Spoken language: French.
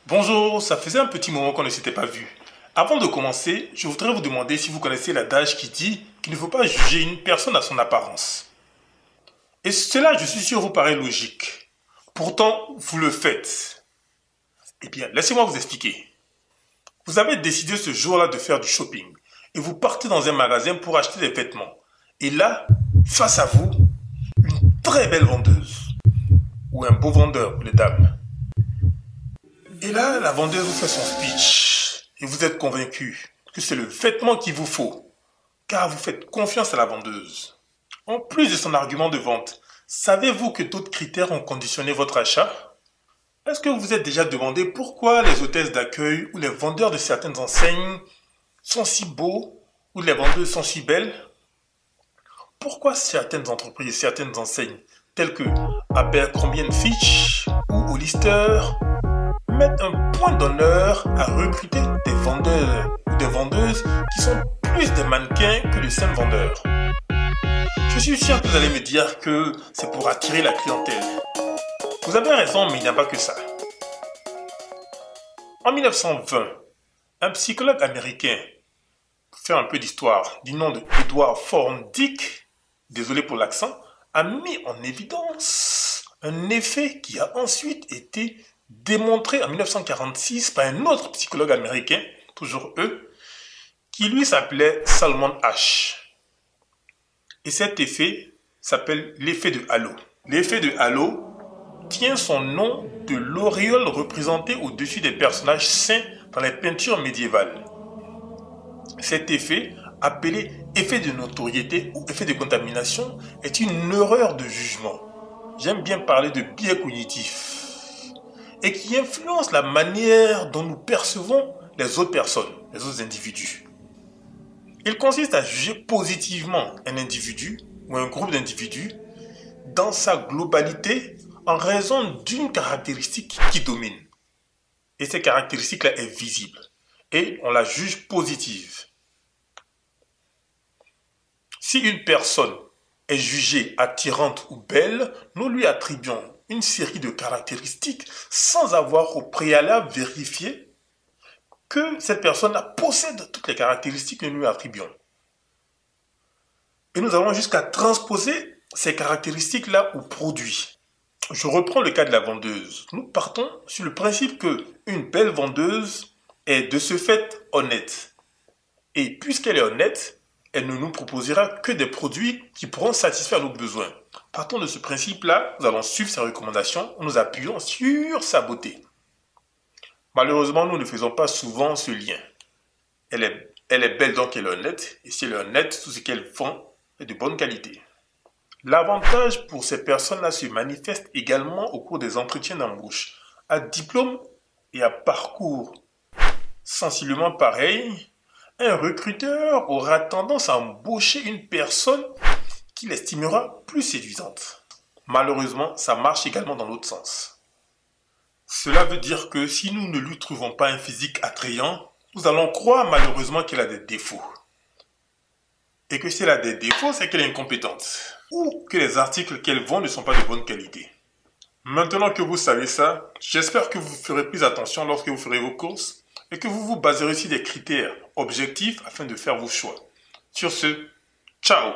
Bonjour, ça faisait un petit moment qu'on ne s'était pas vu. Avant de commencer, je voudrais vous demander si vous connaissez l'adage qui dit qu'il ne faut pas juger une personne à son apparence. Et cela, je suis sûr, vous paraît logique. Pourtant, vous le faites. Eh bien, laissez-moi vous expliquer. Vous avez décidé ce jour-là de faire du shopping et vous partez dans un magasin pour acheter des vêtements. Et là, face à vous, une très belle vendeuse ou un beau vendeur pour les dames. Et là, la vendeuse vous fait son speech et vous êtes convaincu que c'est le vêtement qu'il vous faut, car vous faites confiance à la vendeuse. En plus de son argument de vente, savez-vous que d'autres critères ont conditionné votre achat? Est-ce que vous vous êtes déjà demandé pourquoi les hôtesses d'accueil ou les vendeurs de certaines enseignes sont si beaux ou les vendeuses sont si belles? Pourquoi certaines entreprises, certaines enseignes, telles que Abercrombie Fitch ou Hollister, mettent un point d'honneur à recruter des vendeurs ou des vendeuses qui sont plus des mannequins que de simples vendeurs? Je suis sûr que vous allez me dire que c'est pour attirer la clientèle. Vous avez raison, mais il n'y a pas que ça. En 1920, un psychologue américain, pour faire un peu d'histoire, du nom de Edward Thorndike, désolé pour l'accent, a mis en évidence un effet qui a ensuite été démontré en 1946 par un autre psychologue américain, toujours eux, qui lui s'appelait Salomon Asch. Et cet effet s'appelle l'effet de halo. L'effet de halo tient son nom de l'auréole représentée au-dessus des personnages saints dans les peintures médiévales. Cet effet, appelé effet de notoriété ou effet de contamination, est une erreur de jugement. J'aime bien parler de biais cognitif et qui influence la manière dont nous percevons les autres personnes, les autres individus. Il consiste à juger positivement un individu ou un groupe d'individus dans sa globalité en raison d'une caractéristique qui domine. Et cette caractéristique-là est visible et on la juge positive. Si une personne est jugée attirante ou belle, nous lui attribuons une série de caractéristiques sans avoir au préalable vérifié que cette personne possède toutes les caractéristiques que nous lui attribuons. Et nous allons jusqu'à transposer ces caractéristiques-là au produit. Je reprends le cas de la vendeuse. Nous partons sur le principe qu'une belle vendeuse est de ce fait honnête. Et puisqu'elle est honnête, elle ne nous proposera que des produits qui pourront satisfaire nos besoins. Partons de ce principe-là, nous allons suivre sa recommandation en nous appuyant sur sa beauté. Malheureusement, nous ne faisons pas souvent ce lien. Elle est belle donc elle est honnête, et si elle est honnête, tout ce qu'elle vend est de bonne qualité. L'avantage pour ces personnes-là se manifeste également au cours des entretiens d'embauche. À diplôme et à parcours sensiblement pareil, un recruteur aura tendance à embaucher une personne qu'il estimera plus séduisante. Malheureusement, ça marche également dans l'autre sens. Cela veut dire que si nous ne lui trouvons pas un physique attrayant, nous allons croire malheureusement qu'elle a des défauts. Et que si elle a des défauts, c'est qu'elle est incompétente. Ou que les articles qu'elle vend ne sont pas de bonne qualité. Maintenant que vous savez ça, j'espère que vous ferez plus attention lorsque vous ferez vos courses et que vous vous baserez sur des critères objectifs afin de faire vos choix. Sur ce, ciao!